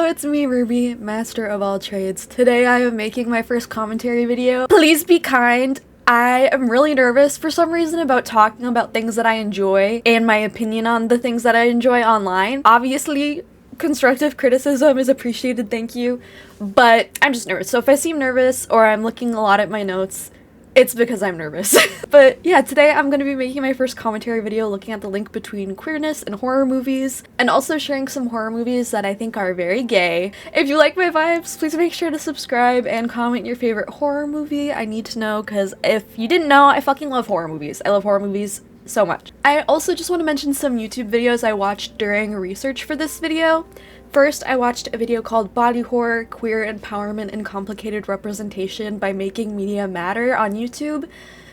it's me, Ruby, master of all trades. Today I am making my first commentary video. Please be kind. I am really nervous for some reason about talking about things that I enjoy and my opinion on the things that I enjoy online. Obviously, constructive criticism is appreciated, thank you, but I'm just nervous. So if I seem nervous or I'm looking a lot at my notes, it's because I'm nervous. But yeah, today I'm going to be making my first commentary video looking at the link between queerness and horror movies, and also sharing some horror movies that I think are very gay. If you like my vibes, please make sure to subscribe and comment your favorite horror movie. I need to know, because if you didn't know, I fucking love horror movies. I love horror movies so much. I also just want to mention some YouTube videos I watched during research for this video. First, I watched a video called Body Horror, Queer Empowerment and Complicated Representation by Making Media Matter on YouTube.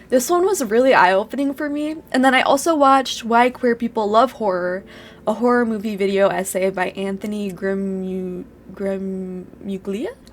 This one was really eye-opening for me. And then I also watched Why Queer People Love Horror, a horror movie video essay by Anthony Grimuglia?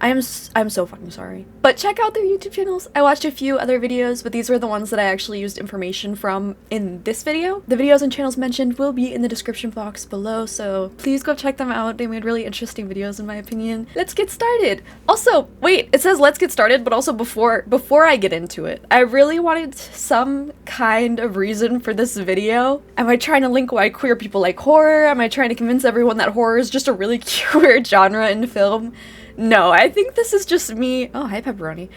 I'm so fucking sorry. But check out their YouTube channels. I watched a few other videos, but these were the ones that I actually used information from in this video. The videos and channels mentioned will be in the description box below, so please go check them out. They made really interesting videos in my opinion. Let's get started. Also, wait, it says let's get started, but also before I get into it, I really wanted some kind of reason for this video. Am I trying to link why queer people like horror? Am I trying to convince everyone that horror is just a really weird genre in film? No, I think this is just me. Oh, hi, Pepperoni.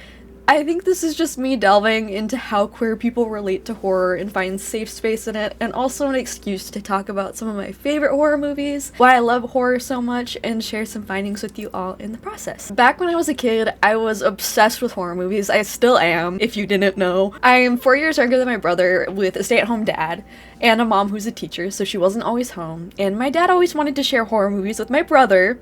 I think this is just me delving into how queer people relate to horror and find safe space in it, and also an excuse to talk about some of my favorite horror movies, why I love horror so much, and share some findings with you all in the process. Back when I was a kid, I was obsessed with horror movies. I still am, if you didn't know. I am 4 years younger than my brother, with a stay-at-home dad, and a mom who's a teacher, so she wasn't always home, and my dad always wanted to share horror movies with my brother,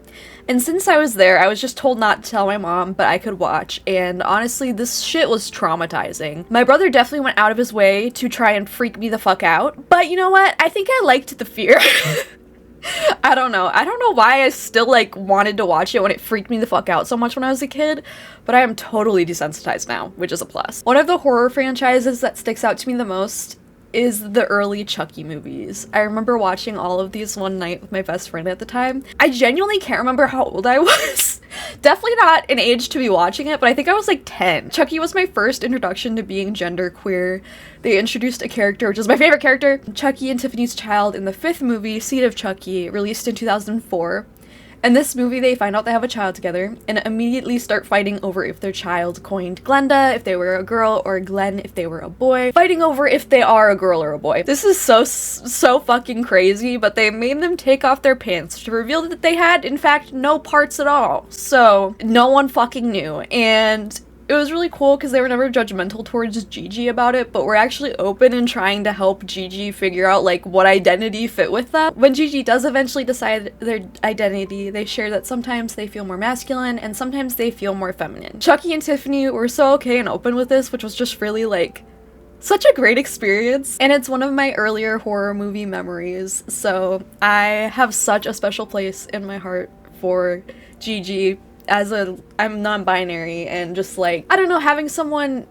and since I was there, I was just told not to tell my mom, but I could watch, and honestly, this shit was traumatizing. My brother definitely went out of his way to try and freak me the fuck out, but you know what? I think I liked the fear. I don't know why I still wanted to watch it when it freaked me the fuck out so much when I was a kid, but I am totally desensitized now, which is a plus. One of the horror franchises that sticks out to me the most is the early Chucky movies. I remember watching all of these one night with my best friend at the time. I genuinely can't remember how old I was. Definitely not an age to be watching it, but I think I was 10. Chucky was my first introduction to being genderqueer. They introduced a character, which is my favorite character, Chucky and Tiffany's child, in the 5th movie, Seed of Chucky, released in 2004. In this movie, they find out they have a child together and immediately start fighting over if their child coined Glenda if they were a girl, or Glenn if they were a boy, fighting over if they are a girl or a boy. This is so fucking crazy, but they made them take off their pants to reveal that they had, in fact, no parts at all. So, no one fucking knew, and it was really cool because they were never judgmental towards Gigi about it, but were actually open and trying to help Gigi figure out what identity fit with them. When Gigi does eventually decide their identity, they share that sometimes they feel more masculine and sometimes they feel more feminine. Chucky and Tiffany were so okay and open with this, which was just really such a great experience, and it's one of my earlier horror movie memories, so I have such a special place in my heart for Gigi. I'm non-binary, and just I don't know, having someone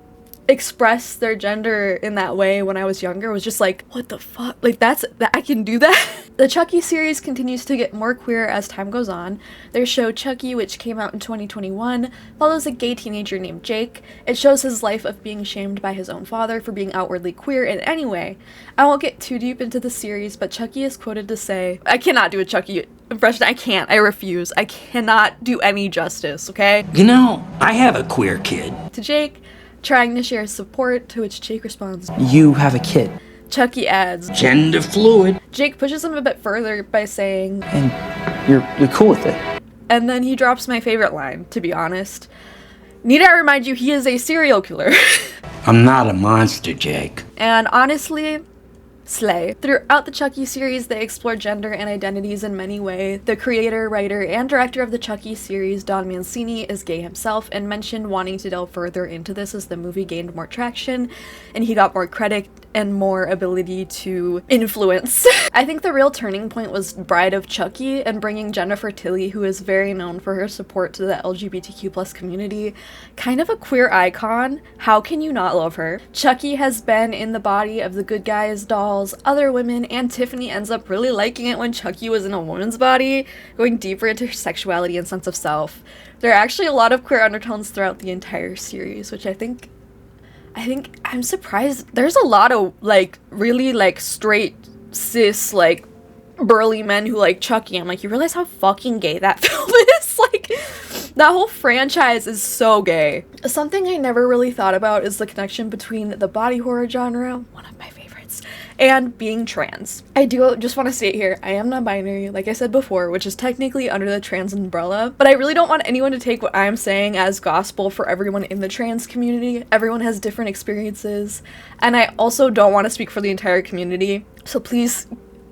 express their gender in that way when I was younger was just what the fuck? I can do that? The Chucky series continues to get more queer as time goes on. Their show Chucky, which came out in 2021, follows a gay teenager named Jake. It shows his life of being shamed by his own father for being outwardly queer in any way. I won't get too deep into the series, but Chucky is quoted to say, I cannot do a Chucky impression. I can't. I refuse. I cannot do any justice, okay? You know, I have a queer kid. To Jake, trying to share support, to which Jake responds, You have a kid. Chucky adds, Gender fluid. Jake pushes him a bit further by saying, And you're cool with it. And then he drops my favorite line, to be honest. Need I remind you, he is a serial killer. I'm not a monster, Jake. And honestly, slay. Throughout the Chucky series, they explore gender and identities in many ways. The creator, writer, and director of the Chucky series, Don Mancini, is gay himself and mentioned wanting to delve further into this as the movie gained more traction and he got more credit and more ability to influence. I think the real turning point was Bride of Chucky and bringing Jennifer Tilly, who is very known for her support to the LGBTQ plus community, kind of a queer icon. How can you not love her? Chucky has been in the body of the good guys, dolls, other women, and Tiffany ends up really liking it when Chucky was in a woman's body, going deeper into her sexuality and sense of self. There are actually a lot of queer undertones throughout the entire series, which I think I'm surprised. There's a lot of like really like straight cis like burly men who like Chucky. I'm like, you realize how fucking gay that film is? Like, that whole franchise is so gay. Something I never really thought about is the connection between the body horror genre, one of my favorites, and being trans. I do just want to say it here, I am non-binary, like I said before, which is technically under the trans umbrella, but I really don't want anyone to take what I'm saying as gospel for everyone in the trans community. Everyone has different experiences, and I also don't want to speak for the entire community, so please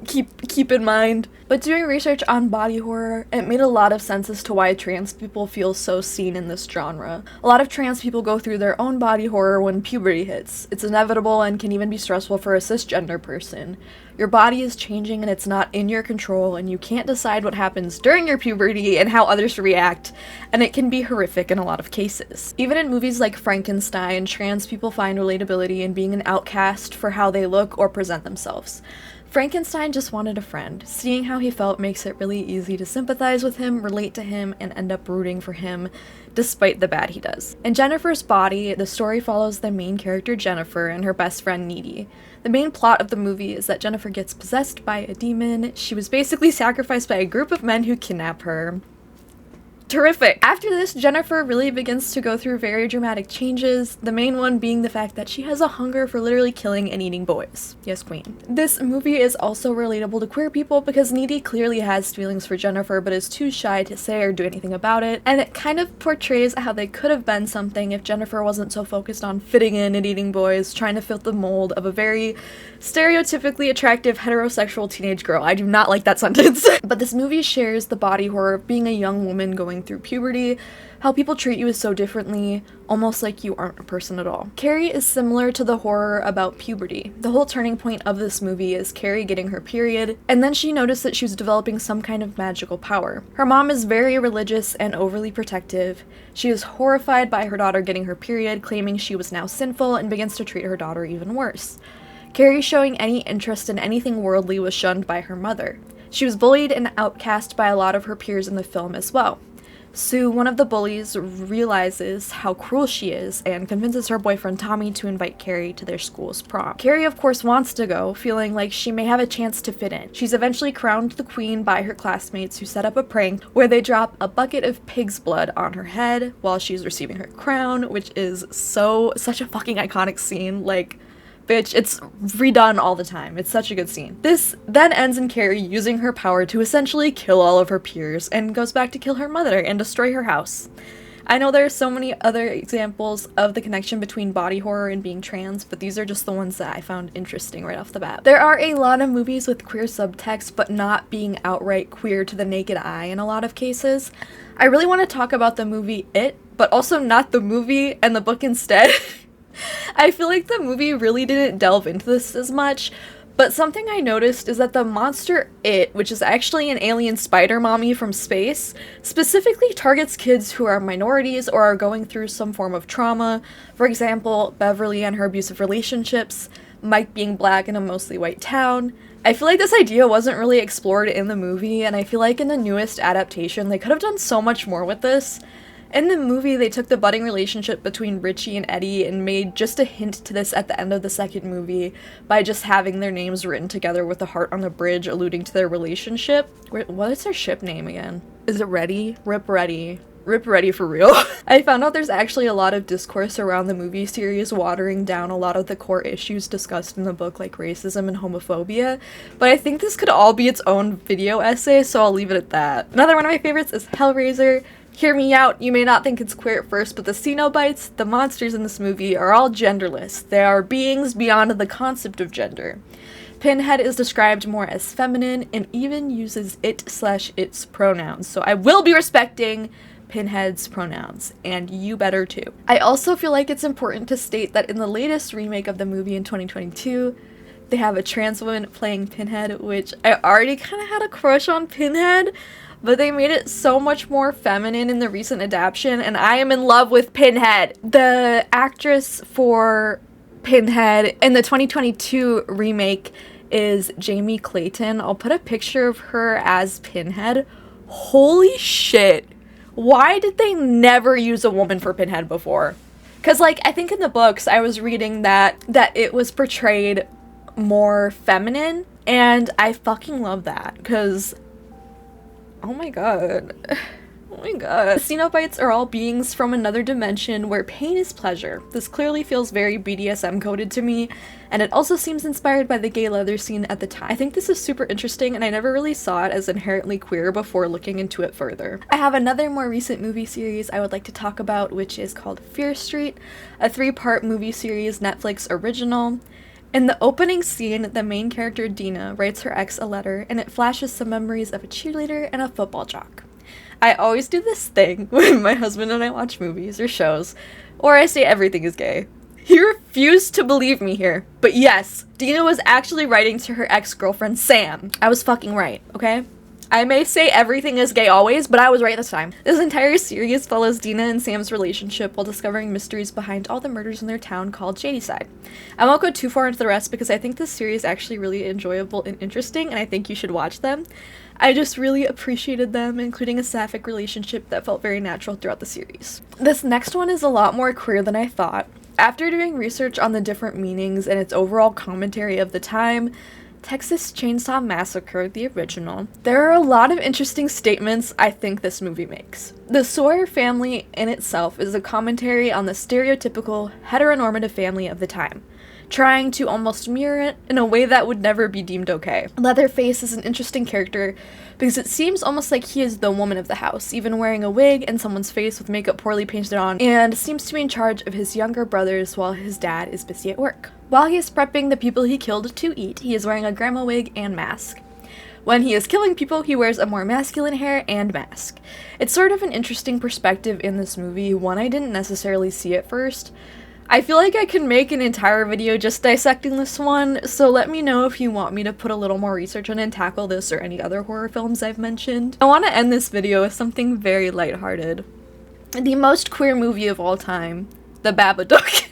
keep in mind. But doing research on body horror, it made a lot of sense as to why trans people feel so seen in this genre. A lot of trans people go through their own body horror when puberty hits. It's inevitable and can even be stressful for a cisgender person. Your body is changing and it's not in your control, and you can't decide what happens during your puberty and how others react, and it can be horrific in a lot of cases. Even in movies like Frankenstein, trans people find relatability in being an outcast for how they look or present themselves. Frankenstein just wanted a friend. Seeing how he felt makes it really easy to sympathize with him, relate to him, and end up rooting for him, despite the bad he does. In Jennifer's Body, the story follows the main character Jennifer and her best friend Needy. The main plot of the movie is that Jennifer gets possessed by a demon. She was basically sacrificed by a group of men who kidnap her. Terrific. After this, Jennifer really begins to go through very dramatic changes, the main one being the fact that she has a hunger for literally killing and eating boys. Yes, queen. This movie is also relatable to queer people because Needy clearly has feelings for Jennifer but is too shy to say or do anything about it, and it kind of portrays how they could have been something if Jennifer wasn't so focused on fitting in and eating boys, trying to fit the mold of a very stereotypically attractive heterosexual teenage girl. I do not like that sentence. But this movie shares the body horror of being a young woman going through puberty, how people treat you so differently, almost like you aren't a person at all. Carrie is similar to the horror about puberty. The whole turning point of this movie is Carrie getting her period, and then she noticed that she was developing some kind of magical power. Her mom is very religious and overly protective. She is horrified by her daughter getting her period, claiming she was now sinful, and begins to treat her daughter even worse. Carrie showing any interest in anything worldly was shunned by her mother. She was bullied and outcast by a lot of her peers in the film as well. Sue, one of the bullies, realizes how cruel she is and convinces her boyfriend Tommy to invite Carrie to their school's prom. Carrie, of course, wants to go, feeling like she may have a chance to fit in. She's eventually crowned the queen by her classmates, who set up a prank where they drop a bucket of pig's blood on her head while she's receiving her crown, which is such a fucking iconic scene. Like, bitch, it's redone all the time. It's such a good scene. This then ends in Carrie using her power to essentially kill all of her peers and goes back to kill her mother and destroy her house. I know there are so many other examples of the connection between body horror and being trans, but these are just the ones that I found interesting right off the bat. There are a lot of movies with queer subtext, but not being outright queer to the naked eye in a lot of cases. I really want to talk about the movie It, but also not the movie and the book instead. I feel like the movie really didn't delve into this as much, but something I noticed is that the monster It, which is actually an alien spider mommy from space, specifically targets kids who are minorities or are going through some form of trauma. For example, Beverly and her abusive relationships, Mike being black in a mostly white town. I feel like this idea wasn't really explored in the movie, and I feel like in the newest adaptation they could have done so much more with this. In the movie, they took the budding relationship between Richie and Eddie and made just a hint to this at the end of the second movie by just having their names written together with a heart on the bridge alluding to their relationship. What is their ship name again? Is it Ready? Rip Ready. Rip Ready for real. I found out there's actually a lot of discourse around the movie series watering down a lot of the core issues discussed in the book, like racism and homophobia, but I think this could all be its own video essay, so I'll leave it at that. Another one of my favorites is Hellraiser. Hear me out, you may not think it's queer at first, but the Cenobites, the monsters in this movie, are all genderless. They are beings beyond the concept of gender. Pinhead is described more as feminine and even uses it/its pronouns, so I will be respecting Pinhead's pronouns, and you better too. I also feel like it's important to state that in the latest remake of the movie in 2022, they have a trans woman playing Pinhead, which I already kind of had a crush on Pinhead, but they made it so much more feminine in the recent adaptation, and I am in love with Pinhead. The actress for Pinhead in the 2022 remake is Jamie Clayton. I'll put a picture of her as Pinhead. Holy shit. Why did they never use a woman for Pinhead before? Because, like, I think in the books I was reading that it was portrayed more feminine, and I fucking love that, because oh my god. Oh my god. The Cenobites are all beings from another dimension where pain is pleasure. This clearly feels very BDSM coded to me, and it also seems inspired by the gay leather scene at the time. I think this is super interesting, and I never really saw it as inherently queer before looking into it further. I have another more recent movie series I would like to talk about, which is called Fear Street, a 3-part movie series, Netflix original. In the opening scene, the main character Dina writes her ex a letter, and it flashes some memories of a cheerleader and a football jock. I always do this thing when my husband and I watch movies or shows, or I say everything is gay. He refused to believe me here, but yes, Dina was actually writing to her ex-girlfriend Sam. I was fucking right, okay? I may say everything is gay always, but I was right this time. This entire series follows Dina and Sam's relationship while discovering mysteries behind all the murders in their town called Shadyside. I won't go too far into the rest because I think this series is actually really enjoyable and interesting, and I think you should watch them. I just really appreciated them, including a sapphic relationship that felt very natural throughout the series. This next one is a lot more queer than I thought. After doing research on the different meanings and its overall commentary of the time, Texas Chainsaw Massacre, the original, there are a lot of interesting statements I think this movie makes. The Sawyer family in itself is a commentary on the stereotypical heteronormative family of the time, trying to almost mirror it in a way that would never be deemed okay. Leatherface is an interesting character because it seems almost like he is the woman of the house, even wearing a wig and someone's face with makeup poorly painted on, and seems to be in charge of his younger brothers while his dad is busy at work. While he is prepping the people he killed to eat, he is wearing a grandma wig and mask. When he is killing people, he wears a more masculine hair and mask. It's sort of an interesting perspective in this movie, one I didn't necessarily see at first. I feel like I can make an entire video just dissecting this one, so let me know if you want me to put a little more research on and tackle this or any other horror films I've mentioned. I want to end this video with something very lighthearted. The most queer movie of all time, The Babadook.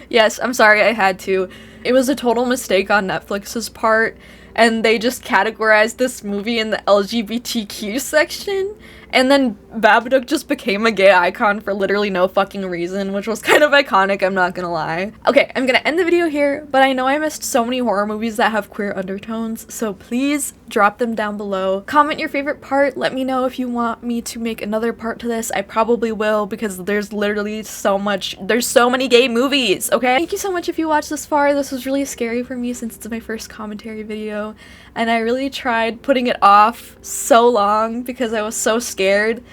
Yes, I'm sorry I had to. It was a total mistake on Netflix's part, and they just categorized this movie in the LGBTQ section, and then Babadook just became a gay icon for literally no fucking reason, which was kind of iconic, I'm not gonna lie. Okay, I'm gonna end the video here, but I know I missed so many horror movies that have queer undertones, so please drop them down below. Comment your favorite part, let me know if you want me to make another part to this. I probably will, because there's literally so many gay movies, okay? Thank you so much if you watched this far. This was really scary for me since it's my first commentary video, and I really tried putting it off so long because I was so scared,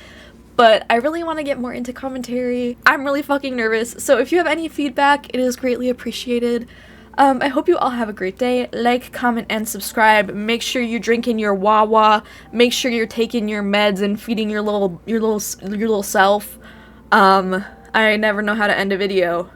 but I really want to get more into commentary. I'm really fucking nervous, so if you have any feedback, it is greatly appreciated. I hope you all have a great day. Like, comment, and subscribe. Make sure you're drinking your Wawa. Make sure you're taking your meds and feeding your little self. I never know how to end a video.